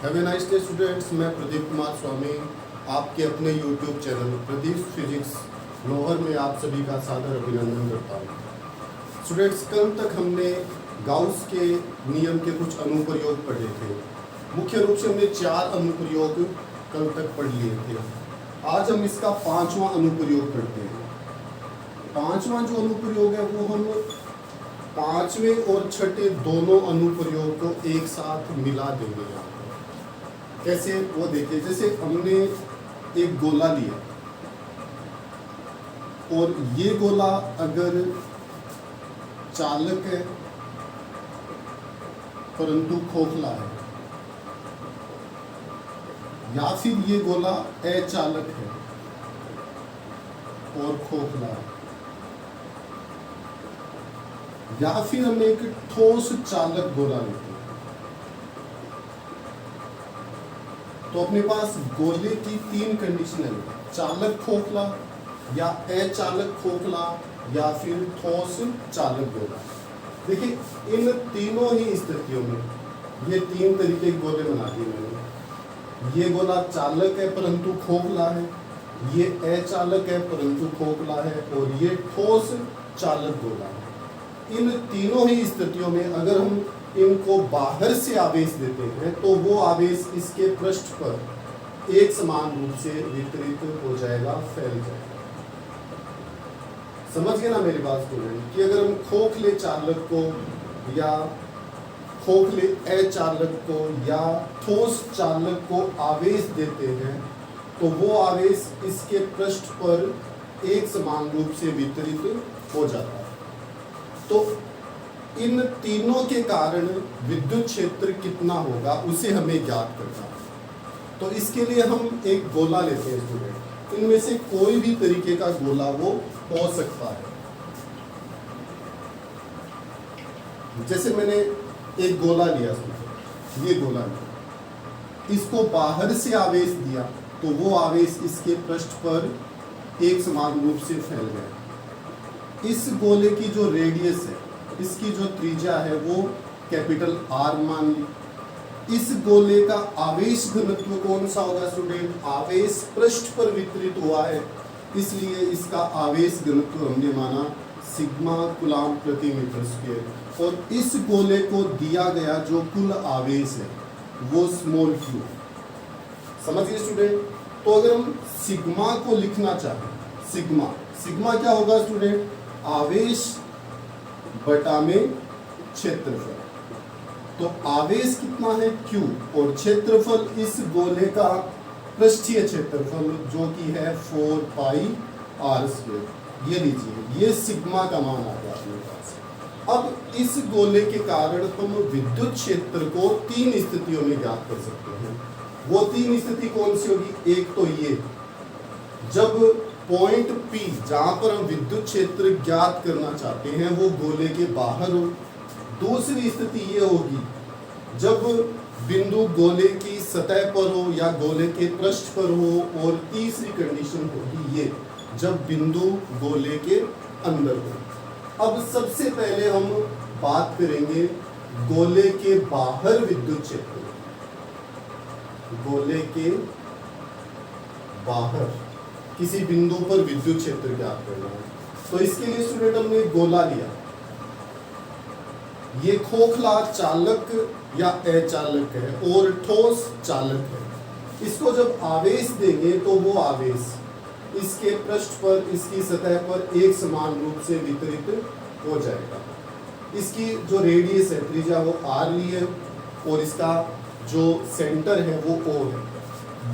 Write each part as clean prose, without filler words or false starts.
Have a nice day students. मैं प्रदीप कुमार स्वामी आपके अपने यूट्यूब चैनल प्रदीप फिजिक्स लोहर में आप सभी का सादर अभिनंदन करता हूँ। स्टूडेंट्स, कल तक हमने गाउस के नियम के कुछ अनुप्रयोग पढ़े थे। मुख्य रूप से हमने 4 अनुप्रयोग कल तक पढ़ लिए थे। आज हम इसका 5वां अनुप्रयोग करते हैं। 5वां जो अनुप्रयोग है वो हम 5वें और 6ठे दोनों अनुप्रयोग को एक साथ मिला देंगे। यहाँ पर कैसे वो देखिए, जैसे हमने एक गोला लिया और ये गोला अगर चालक है परंतु खोखला है, या फिर ये गोला अचालक है और खोखला है, या फिर हम एक ठोस चालक गोला लेते हैं, तो अपने पास गोले की 3 कंडीशन है, चालक खोखला या अचालक खोखला या फिर ठोस चालक गोला। देखिए, इन तीनों ही स्थितियों में ये 3 तरीके के गोले बना दिए मैंने। ये गोला चालक है परंतु खोखला है, ये अचालक है परंतु खोखला है, और ये ठोस चालक गोला है। इन तीनों ही स्थितियों में अगर हम इनको बाहर से आवेश देते हैं तो वो आवेश इसके पृष्ठ पर एक समान रूप से वितरित हो जाएगा, फैल जाएगा। समझ गए ना मेरी बात स्टूडेंट, कि अगर हम खोखले चालक को या खोखले अचालक को या ठोस चालक को आवेश देते हैं तो वो आवेश इसके पृष्ठ पर एक समान रूप से वितरित हो जाता है। तो इन तीनों के कारण विद्युत क्षेत्र कितना होगा उसे हमें ज्ञात करना है। तो इसके लिए हम एक गोला लेते हैं स्टूडेंट। इनमें से कोई भी तरीके का गोला वो हो सकता है। जैसे मैंने एक गोला लिया, ये गोला लिया, इसको बाहर से आवेश दिया तो वो आवेश इसके पृष्ठ पर एक समान रूप से फैल गया। इस गोले की जो रेडियस है, इसकी जो त्रिज्या है वो कैपिटल R मान ली। इस गोले का आवेश घनत्व कौन सा होगा स्टूडेंट? आवेश पृष्ठ पर वितरित हुआ है, इसलिए इसका आवेश घनत्व हमने माना सिग्मा कूलम प्रति मीटर स्क्वायर। और इस गोले को दिया गया जो कुल आवेश है वो स्मॉल q। समझिए स्टूडेंट। तो अगर हम सिग्मा को लिखना चाहें, सिग्मा क्या होगा स्टूडेंट? आवेश बटा में क्षेत्रफल। तो आवेश कितना है? Q, और क्षेत्रफल इस गोले का पृष्ठीय क्षेत्रफल जो कि है 4 पाई r²। ये लीजिए, ये सिग्मा का मान आ गया अपने पास। अब इस गोले के कारण हम विद्युत क्षेत्र को 3 स्थितियों में ज्ञात कर सकते हैं। वो 3 स्थिति कौन सी होगी? एक तो ये, जब पॉइंट P जहां पर हम विद्युत क्षेत्र ज्ञात करना चाहते हैं वो गोले के बाहर हो। दूसरी स्थिति ये होगी जब बिंदु गोले की सतह पर हो या गोले के पृष्ठ पर हो। और तीसरी कंडीशन होगी ये, जब बिंदु गोले के अंदर हो। अब सबसे पहले हम बात करेंगे गोले के बाहर विद्युत क्षेत्र। गोले के बाहर किसी बिंदु पर विद्युत क्षेत्र ज्ञात करना है। तो इसके लिए स्टूडेंट हमने गोला लिया, ये खोखला चालक या अचालक है और ठोस चालक है। इसको जब आवेश देंगे तो वो आवेश इसके पृष्ठ पर, इसकी सतह पर एक समान रूप से वितरित हो जाएगा। इसकी जो रेडियस है, त्रिज्या, वो r ली है और इसका जो सेंटर है वो O है।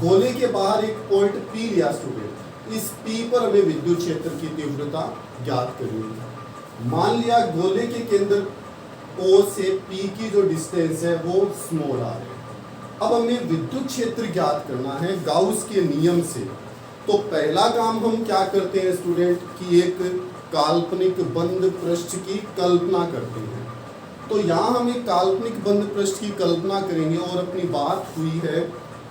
गोले के बाहर एक पॉइंट P लिया स्टूडेंट, इस P पर हमें विद्युत क्षेत्र की तीव्रता ज्ञात करनी है। मान लिया गोले के केंद्र O से P की जो डिस्टेंस है वो स्मॉल r है। अब हमें विद्युत क्षेत्र ज्ञात करना है गाउस के नियम से। तो पहला काम हम क्या करते हैं स्टूडेंट, कि एक काल्पनिक बंद पृष्ठ की कल्पना करते हैं। तो यहाँ हम एक काल्पनिक बंद पृष्ठ की कल्पना करेंगे और अपनी बात हुई है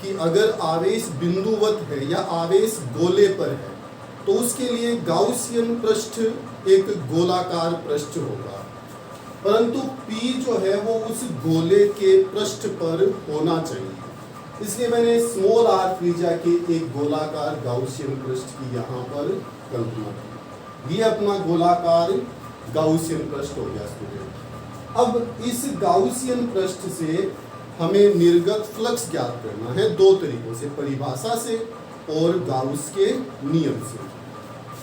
कि अगर आवेश बिंदुवत है या आवेश गोले पर है तो उसके लिए गाउसियन पृष्ठ एक गोलाकार पृष्ठ होगा। परंतु P जो है वो उस गोले के पृष्ठ पर होना चाहिए। इसलिए मैंने स्मॉल आर त्रिज्या के एक गोलाकार गाउसियन पृष्ठ की यहाँ पर कल्पना की। ये अपना गोलाकार गाउसियन पृष्ठ हो गया स्टूडेंट। अब इस गाउसियन पृष्ठ से हमें निर्गत फ्लक्स ज्ञात करना है दो तरीकों से, परिभाषा से और गाउस के नियम से।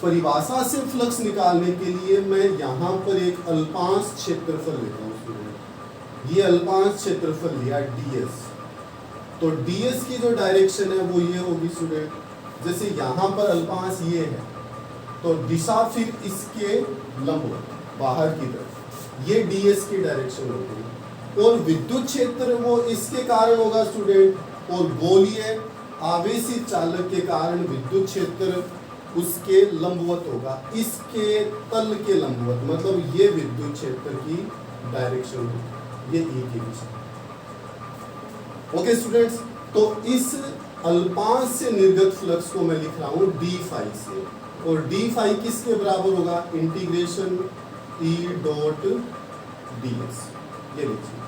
परिभाषा से फ्लक्स निकालने के लिए मैं यहाँ पर एक अल्पांश क्षेत्रफल लेता हूँ स्टूडेंट। ये अल्पांश क्षेत्रफल लिया ds। तो ds की जो डायरेक्शन है वो ये होगी स्टूडेंट। जैसे यहाँ पर अल्पांश ये है तो दिशा फिर इसके लंबवत बाहर की तरफ, ये ds की डायरेक्शन होगी। और विद्युत क्षेत्र वो इसके कारण होगा स्टूडेंट, और गोलीय आवेशित चालक के कारण विद्युत क्षेत्र उसके लंबवत होगा, इसके तल के लंबवत, मतलब ये विद्युत क्षेत्र की डायरेक्शन होगी, ये ई की दिशा। ओके स्टूडेंट्स, तो इस अल्पांश से निर्गत फ्लक्स को मैं लिख रहा हूँ डी फाई से, और डी फाई किसके बराबर होगा, integration E dot D S. ये लिखिए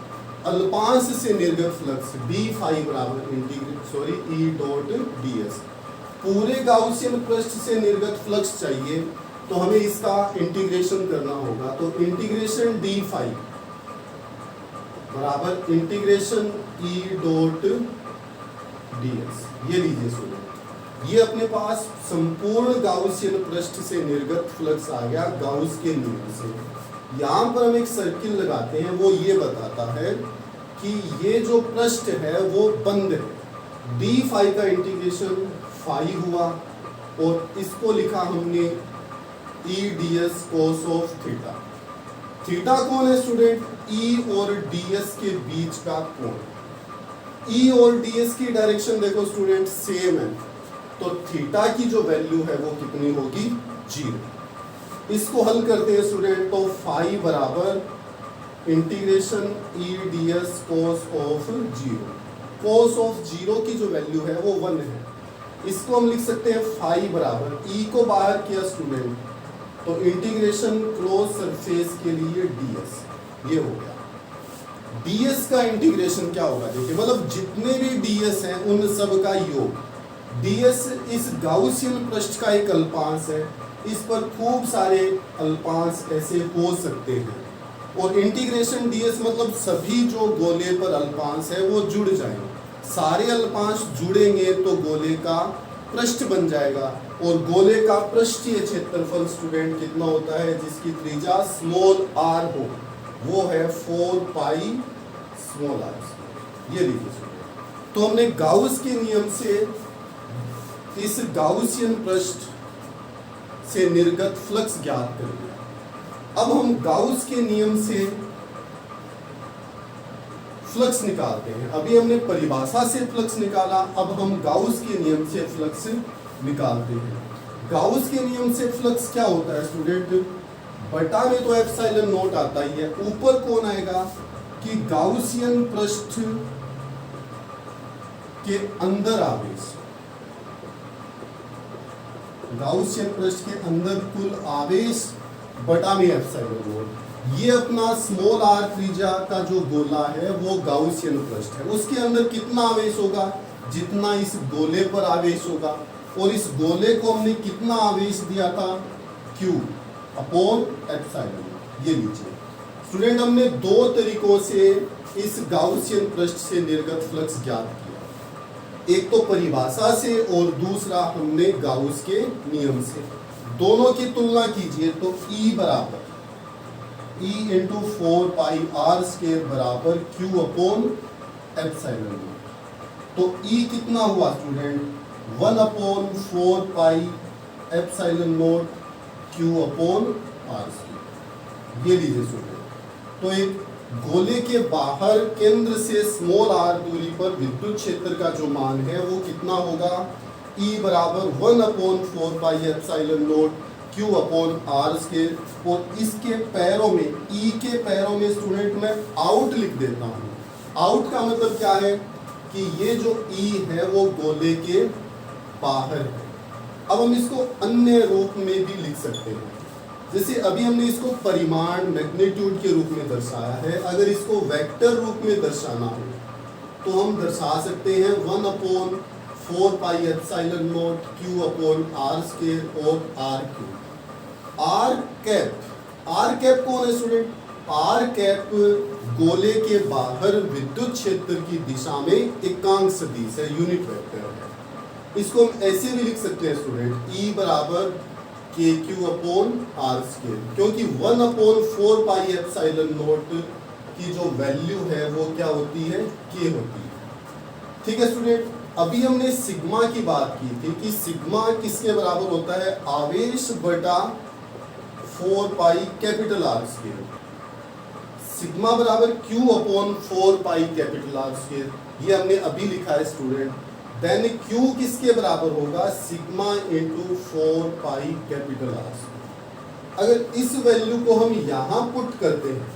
अल्पांश से निर्गत फ्लक्स डी फाई बराबर ई डॉट डी एस। पूरे गाउसियन पृष्ठ से निर्गत फ्लक्स चाहिए तो हमें इसका इंटीग्रेशन करना होगा। तो इंटीग्रेशन डी फाई बराबर integration E dot D S. ये लीजिए सुनिए, ये अपने पास संपूर्ण गाउसियन पृष्ठ से निर्गत फ्लक्स आ गया गाउस के नियम से। यहाँ पर हम एक सर्किल लगाते हैं, वो ये बताता है कि ये जो पृष्ठ है वो बंद है। डी फाई का इंटीग्रेशन फाई हुआ और इसको लिखा हमने E D S cos of theta. Theta कौन है स्टूडेंट, ई और डी एस के बीच का कोण। ई और डी एस की डायरेक्शन देखो स्टूडेंट सेम है, तो थीटा की जो वैल्यू है वो कितनी होगी, 0। इसको हल करते हैं स्टूडेंट, तो फाई बराबर integration E D S cos of 0। Cos of 0 की जो वैल्यू है वो 1 है। इसको हम लिख सकते हैं फाई बराबर, ई को बाहर किया स्टूडेंट तो इंटीग्रेशन क्लोज सरफेस के लिए ds, ये हो गया। ds का इंटीग्रेशन क्या होगा देखिए, मतलब जितने भी ds हैं उन सब का योग। ds इस गाउसियन पृष्ठ का एक अल्पांश है, इस पर खूब सारे अल्पांश ऐसे हो सकते हैं, और इंटीग्रेशन ds मतलब सभी जो गोले पर अल्पांश है वो जुड़ जाएंगे। सारे अल्पांश जुड़ेंगे तो गोले का पृष्ठ बन जाएगा, और गोले का पृष्ठीय क्षेत्रफल स्टूडेंट कितना होता है, जिसकी त्रिज्या स्मॉल r हो, वो है 4 पाई स्मॉल r। ये लीजिए स्टूडेंट, तो हमने गाउस के नियम से इस गाउसियन पृष्ठ से निर्गत फ्लक्स ज्ञात कर दिया। अब हम गाउस के नियम से फ्लक्स निकालते हैं। अभी हमने परिभाषा से फ्लक्स निकाला, अब हम गाउस के नियम से फ्लक्स निकालते हैं। गाउस के नियम से फ्लक्स क्या होता है स्टूडेंट, बटा में तो एप्सिलॉन नॉट आता ही है, ऊपर कौन आएगा कि गाउसियन पृष्ठ के अंदर आवेश, गाउसियन पृष्ठ के अंदर कुल आवेश बटा में एप्सिलॉन नॉट। ये अपना स्मॉल r त्रिज्या का जो गोला है वो गाउसियन पृष्ठ है, उसके अंदर कितना आवेश होगा, जितना इस गोले पर आवेश होगा, और इस गोले को हमने कितना आवेश दिया था, q अपॉन एप्सिलॉन। ये लीजिए स्टूडेंट, हमने दो तरीकों से इस गाउसियन पृष्ठ से निर्गत फ्लक्स ज्ञात किया, एक तो परिभाषा से और दूसरा हमने गाउस के नियम से। दोनों की तुलना कीजिए तो E बराबर E इंटू 4 पाई r स्क्वायर बराबर q अपॉन एप्सिलॉन। तो E कितना हुआ student, 1 upon 4 pi epsilon not q upon r square. ये लीजिए स्टूडेंट, तो एक गोले के बाहर केंद्र से स्मॉल r दूरी पर विद्युत क्षेत्र का जो मान है वो कितना होगा, E बराबर 1 upon 4 pi epsilon not q upon r square. और इसके पैरों में, E के पैरों में स्टूडेंट मैं आउट लिख देता हूँ। आउट का मतलब क्या है कि ये जो E है वो गोले के बाहर है। अब हम इसको अन्य रूप में भी लिख सकते हैं, जैसे अभी हमने इसको परिमाण मैग्नीट्यूड के रूप में दर्शाया है। अगर इसको वेक्टर रूप में दर्शाना हो तो हम दर्शा सकते हैं 1/4πε0 Q/r² और आर कैप कौन है स्टूडेंट? आर कैप गोले के बाहर विद्युत क्षेत्र की दिशा में एकांक सदिश है, यूनिट वेक्टर है। इसको हम ऐसे भी लिख सकते हैं स्टूडेंट, E बराबर KQ/r², क्योंकि 1/4πε0 की जो वैल्यू है वो क्या होती है? K होती है। ठीक है स्टूडेंट, अभी हमने सिग्मा की बात की थी कि सिग्मा किसके बराबर होता है? आवेश बटा 4πR²। सिग्मा बराबर Q/4πR², ये हमने अभी लिखा है स्टूडेंट। देन Q किसके बराबर होगा? Sigma into 4πR²। अगर इस वैल्यू को हम यहाँ पुट करते हैं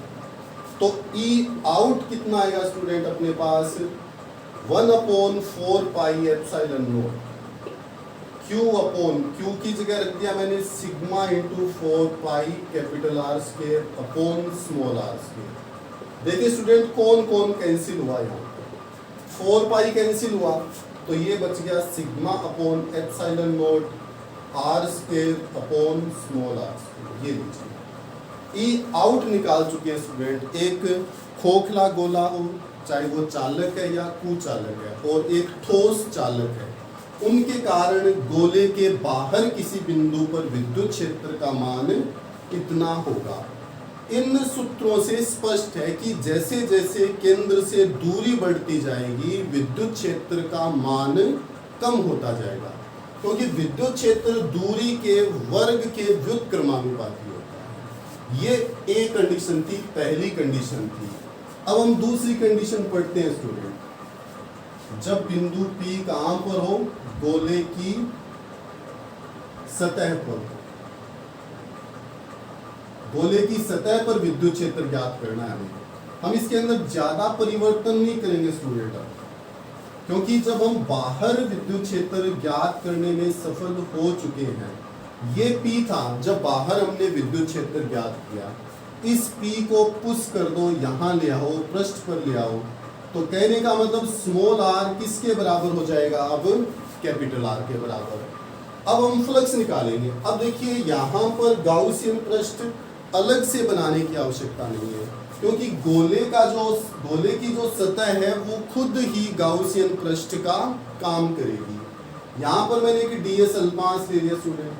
तो E आउट कितना आएगा स्टूडेंट अपने पास? 1/4πε0 Q की जगह रख दिया मैंने सिग्मा इंटू 4πR²। देखिए स्टूडेंट कौन कौन कैंसिल हुआ यहाँ? 4π कैंसिल हुआ तो ये बच गया सिग्मा/ε0 R²/r²। ये लीजिए ई आउट निकाल चुके हैं स्टूडेंट। एक खोखला गोला हो, चाहे वो चालक है या कुचालक है, और एक ठोस चालक है, उनके कारण गोले के बाहर किसी बिंदु पर विद्युत क्षेत्र का मान कितना होगा। इन सूत्रों से स्पष्ट है कि जैसे जैसे केंद्र से दूरी बढ़ती जाएगी विद्युत क्षेत्र का मान कम होता जाएगा, क्योंकि विद्युत क्षेत्र दूरी के वर्ग के व्युत्क्रमानुपाती होता है। ये एक कंडीशन थी, पहली कंडीशन थी। अब हम दूसरी कंडीशन पढ़ते हैं स्टूडेंट। जब बिंदु P कहां पर हो? गोले की सतह पर। गोले की सतह पर विद्युत क्षेत्र ज्ञात करना है हमें। हम इसके अंदर ज्यादा परिवर्तन नहीं करेंगे स्टूडेंट अब, क्योंकि जब हम बाहर विद्युत क्षेत्र ज्ञात करने में सफल हो चुके हैं, ये P था जब बाहर हमने विद्युत क्षेत्र ज्ञात किया। इस P को पुश कर दो, यहाँ ले आओ, पृष्ठ पर ले आओ, तो कहने का मतलब स्मॉल r किसके बराबर हो जाएगा? अब कैपिटल R के बराबर। अब हम फ्लक्स निकालेंगे। अब देखिए यहाँ पर गाउसियन पृष्ठ अलग से बनाने की आवश्यकता नहीं है, क्योंकि गोले की जो सतह है वो खुद ही गाउसियन पृष्ठ का काम करेगी। यहाँ पर मैंने एक ds अल्पांश ले लिया स्टूडेंट।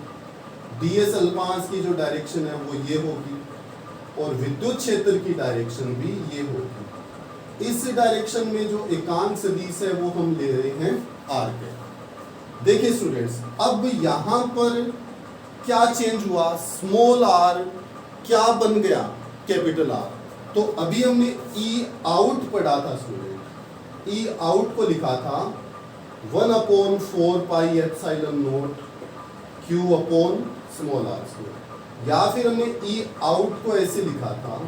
ds अल्पांश की जो डायरेक्शन है वो ये होगी, और विद्युत क्षेत्र की डायरेक्शन भी ये होगी। इस डायरेक्शन में जो एकांक सदिश है वो हम ले रहे हैं r के। देखिए स्टूडेंट्स, अब यहाँ पर क्या चेंज हुआ? स्मॉल r क्या बन गया? Capital R। तो अभी हमने E आउट पढ़ा था स्टूडेंट। E आउट को लिखा था 1/4πε0 Q/r², या फिर हमने E आउट को ऐसे लिखा था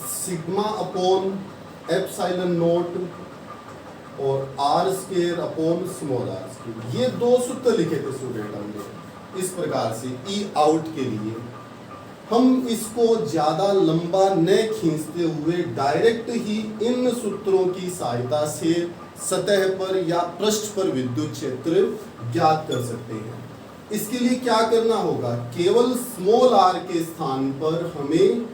सिग्मा/ε0 और r²/r²। ये दो सूत्र लिखे थे स्टूडेंट हमने इस प्रकार से E आउट के लिए। हम इसको ज्यादा लंबा न खींचते हुए डायरेक्ट ही इन सूत्रों की सहायता से सतह पर या पृष्ठ पर विद्युत क्षेत्र ज्ञात कर सकते हैं। इसके लिए क्या करना होगा? केवल स्मॉल r के स्थान पर हमें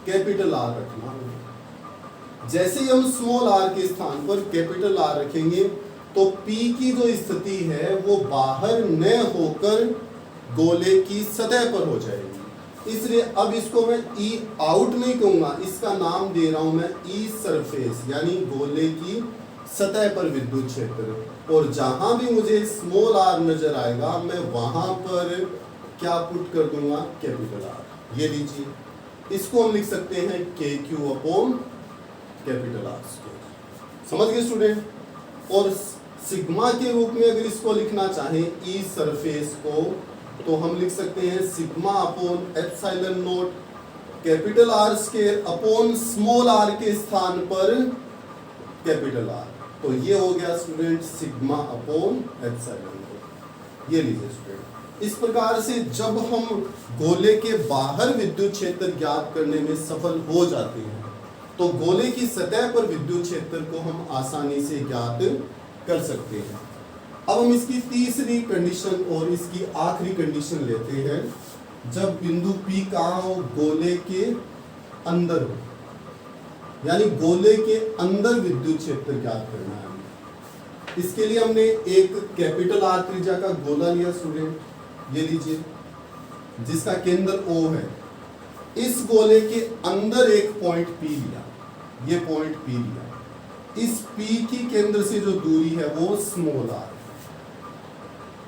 कैपिटल R रखना होगा। जैसे ही हम स्मॉल r के स्थान पर कैपिटल R रखेंगे तो P की जो स्थिति है वो बाहर न होकर गोले की सतह पर हो जाएगी। इसलिए अब इसको मैं E आउट नहीं कहूंगा, इसका नाम दे रहा हूं मैं E सरफेस, यानी गोले की सतह पर विद्युत क्षेत्र। और जहां भी मुझे स्मॉल r नजर आएगा मैं वहां पर क्या पुट कर दूंगा? Capital R। ये लीजिए, इसको हम लिख सकते हैं KQ/R²। समझ गए स्टूडेंट? और सिग्मा के रूप में अगर इसको लिखना चाहें E सरफेस को, तो हम लिख सकते हैं सिग्मा/ε0 कैपिटल R² स्मॉल r के स्थान पर कैपिटल R। तो ये हो गया स्टूडेंट सिग्मा/ε0। ये लीजिए स्टूडेंट, इस प्रकार से जब हम गोले के बाहर विद्युत क्षेत्र ज्ञात करने में सफल हो जाते हैं तो गोले की सतह पर विद्युत क्षेत्र को हम आसानी से ज्ञात कर सकते हैं। अब हम इसकी तीसरी कंडीशन और इसकी आखिरी कंडीशन लेते हैं, जब बिंदु P कहाँ हो, गोले के अंदर हो, यानी गोले के अंदर विद्युत क्षेत्र ज्ञात करना है। इसके लिए हमने एक कैपिटल R त्रिज्या का गोला लिया स्टूडेंट, ये लीजिए, जिसका केंद्र O है। इस गोले के अंदर एक पॉइंट P लिया, ये पॉइंट P लिया। इस P की केंद्र से जो दूरी है वो स्मॉल r।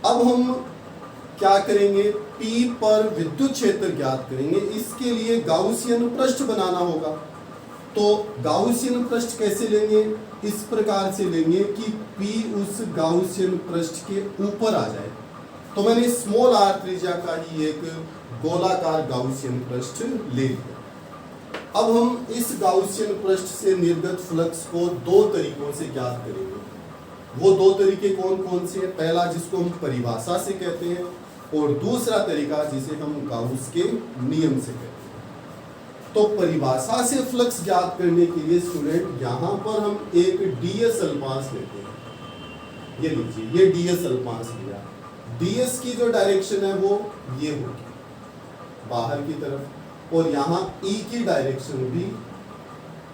अब हम क्या करेंगे, P पर विद्युत क्षेत्र ज्ञात करेंगे। इसके लिए गाउसियन पृष्ठ बनाना होगा। तो गाउसियन पृष्ठ कैसे लेंगे, इस प्रकार से लेंगे कि P उस गाउसियन पृष्ठ के ऊपर आ जाए। तो मैंने स्मॉल r त्रिज्या का ही एक गोलाकार गाउसियन पृष्ठ ले लिया। अब हम इस गाउसियन पृष्ठ से निर्गत फ्लक्स को दो तरीकों से ज्ञात करेंगे। वो दो तरीके कौन कौन से हैं? पहला जिसको हम परिभाषा से कहते हैं, और दूसरा तरीका जिसे हम गाउस के नियम से कहते हैं। तो परिभाषा से फ्लक्स ज्ञात करने के लिए स्टूडेंट यहाँ पर हम एक ds अल्पांश लेते हैं। ये लीजिए, ये ds अल्पांश लिया। ds की जो डायरेक्शन है वो ये होगी बाहर की तरफ, और यहाँ E की डायरेक्शन भी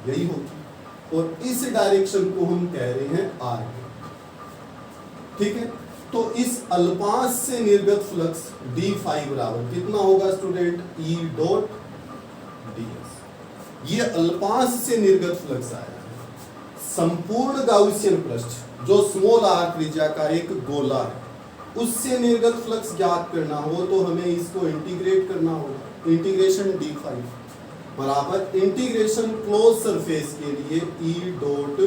यही होगी, और इस डायरेक्शन को हम कह रहे हैं R। ठीक है, तो इस अल्पांश से निर्गत फ्लक्स d फाई बराबर कितना होगा स्टूडेंट, E डॉट ds। ये अल्पांश से निर्गत फ्लक्स आया है। संपूर्ण गाउसियन पृष्ठ जो स्मॉल r त्रिज्या का एक गोला है, उससे निर्गत फ्लक्स ज्ञात करना हो तो हमें इसको इंटीग्रेट करना होगा। इंटीग्रेशन d फाई बराबर इंटीग्रेशन क्लोज सरफेस के लिए E डॉट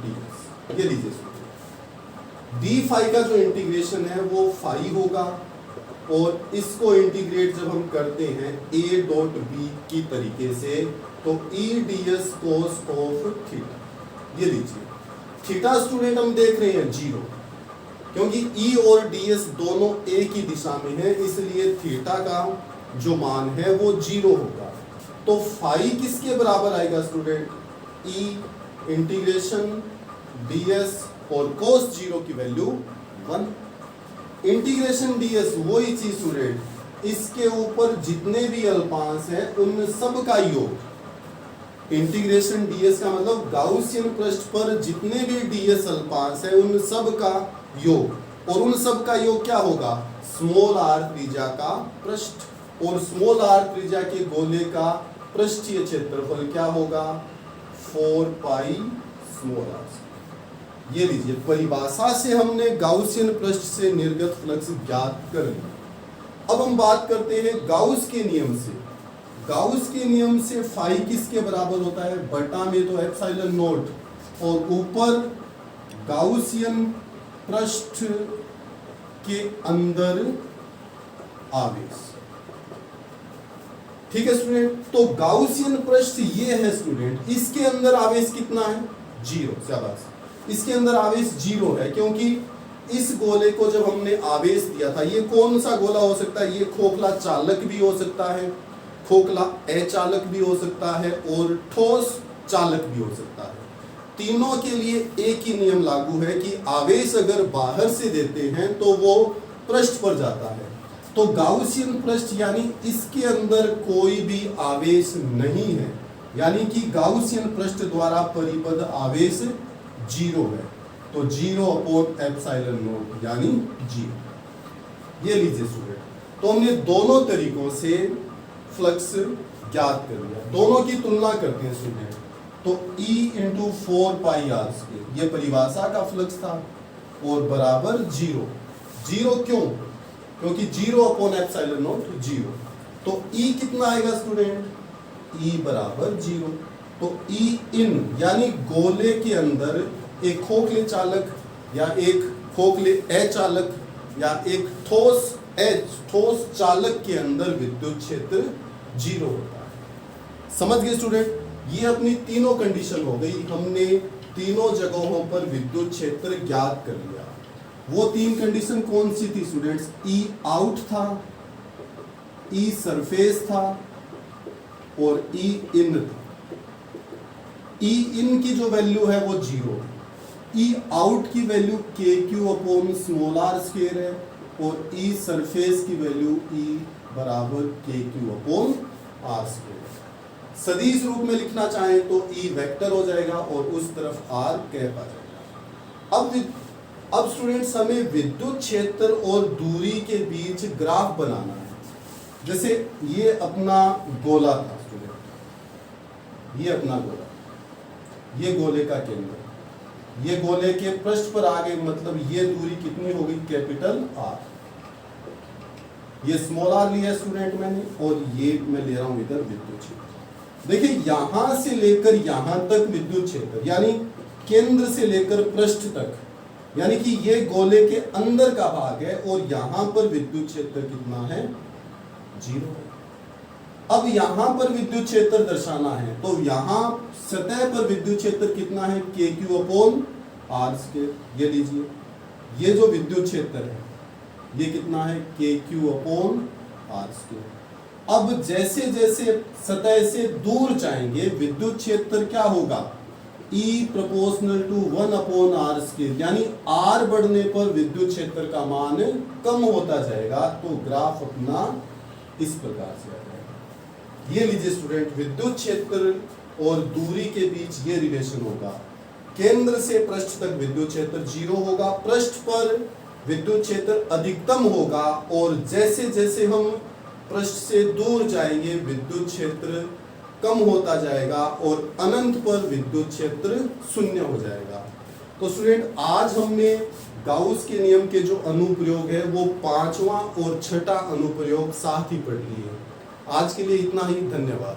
ds। ये लीजिए, d फाई का जो इंटीग्रेशन है वो फाई होगा, और इसको इंटीग्रेट जब हम करते हैं a डॉट b की तरीके से, तो E ds cos of theta. ये लीजिए, थीटा स्टूडेंट हम देख रहे हैं 0, क्योंकि E और ds दोनों एक ही दिशा में है, इसलिए थीटा का जो मान है वो 0 होगा। तो फाई किसके बराबर आएगा स्टूडेंट, E इंटीग्रेशन ds और cos 0 की वैल्यू 1। इंटीग्रेशन ds वही चीज स्टूडेंट, इसके ऊपर जितने भी अल्पांश हैं उन सब का योग। इंटीग्रेशन ds का मतलब गाउसियन पृष्ठ पर जितने भी ds अल्पांश हैं उन सब का योग, और उन सब का योग क्या होगा, स्मॉल r त्रिज्या का पृष्ठ, और स्मॉल r त्रिज्या के गोले का पृष्ठीय क्षेत्रफल क्या होगा, 4 पाई स्मॉल r। ये लीजिए, परिभाषा से हमने गाउसियन पृष्ठ से निर्गत फ्लक्स ज्ञात कर लिया। अब हम बात करते हैं गाउस के नियम से। गाउस के नियम से फाई किसके बराबर होता है, बटा में तो एप्सिलॉन नॉट, और ऊपर गाउसियन पृष्ठ के अंदर आवेश। ठीक है स्टूडेंट, तो गाउसियन पृष्ठ ये है स्टूडेंट, इसके अंदर आवेश कितना है, 0। शाबाश, इसके अंदर आवेश 0 है, क्योंकि इस गोले को जब हमने आवेश दिया था, ये कौन सा गोला हो सकता है, ये खोखला चालक भी हो सकता है, खोखला अचालक भी हो सकता है, और ठोस चालक भी हो सकता है। तीनों के लिए एक ही नियम लागू है कि आवेश अगर बाहर से देते हैं तो वो पृष्ठ पर जाता है। तो गाउसियन पृष्ठ यानी इसके अंदर कोई भी आवेश नहीं है, यानी कि गाउसियन पृष्ठ द्वारा परिबद्ध आवेश 0 है। तो 0 अपॉन एप्सिलॉन नॉट यानी 0। ये लीजिए स्टूडेंट, तो हमने दोनों तरीकों से फ्लक्स ज्ञात कर लिया। दोनों की तुलना करते हैं स्टूडेंट, तो E into 4 pi R square, ये परिभाषा का फ्लक्स था, और बराबर 0। 0 क्यों, क्योंकि 0 अपॉन एप्सिलॉन नॉट 0। तो E कितना आएगा स्टूडेंट, E बराबर 0। तो E इन यानी गोले के अंदर एक खोखले चालक या एक खोखले अचालक या एक ठोस चालक के अंदर विद्युत क्षेत्र 0 होता है। समझ गए स्टूडेंट, ये अपनी तीनों कंडीशन हो गई। हमने तीनों जगहों पर विद्युत क्षेत्र ज्ञात कर लिया। वो तीन कंडीशन कौन सी थी स्टूडेंट्स, E आउट था, E सरफेस था, और E इन था। ई इन की जो वैल्यू है वो 0, ई आउट की वैल्यू के Q upon small R square है, और ई सरफेस की वैल्यू ई बराबर के क्यू अपॉन आर स्क्वायर। सदिश रूप में लिखना चाहें तो ई वेक्टर हो जाएगा और उस तरफ आर कैप आ जाएगा। अब स्टूडेंट्स हमें विद्युत क्षेत्र और दूरी के बीच ग्राफ बनाना है। जैसे ये अपना गोला था स्टूडेंट, ये अपना गोला, ये गोले का केंद्र, ये गोले के पृष्ठ पर आगे, मतलब ये दूरी कितनी होगी, कैपिटल आर। ये स्मॉल आर लिया स्टूडेंट मैंने, और ये मैं ले रहा हूं इधर विद्युत क्षेत्र। देखिए यहां से लेकर यहां तक विद्युत क्षेत्र, यानी केंद्र से लेकर पृष्ठ तक, यानी कि ये गोले के अंदर का भाग है, और यहां पर विद्युत क्षेत्र कितना है, 0 है। अब यहां पर विद्युत क्षेत्र दर्शाना है तो यहां सतह पर विद्युत क्षेत्र कितना है, के क्यू अपॉन आर स्क्वायर। ये लीजिए, ये जो विद्युत क्षेत्र है ये कितना है, के क्यू अपॉन आर स्क्वायर। अब जैसे जैसे सतह से दूर जाएंगे विद्युत क्षेत्र क्या होगा, E proportional to 1 upon R square, यानी R बढ़ने पर विद्युत क्षेत्र का मान कम होता जाएगा। तो ग्राफ अपना इस प्रकार से आ जाएगा। ये लीजिए स्टूडेंट, विद्युत क्षेत्र और दूरी के बीच ये रिलेशन होगा, केंद्र से पृष्ठ तक विद्युत क्षेत्र 0 होगा, पृष्ठ पर विद्युत क्षेत्र अधिकतम होगा, और जैसे जैसे हम पृष्ठ से दूर जाएंगे विद्युत क्षेत्र कम होता जाएगा, और अनंत पर विद्युत क्षेत्र 0 हो जाएगा। तो स्टूडेंट आज हमने गाउस के नियम के जो अनुप्रयोग है वो 5वां और 6ठा अनुप्रयोग साथ ही पढ़ लिए। आज के लिए इतना ही, धन्यवाद।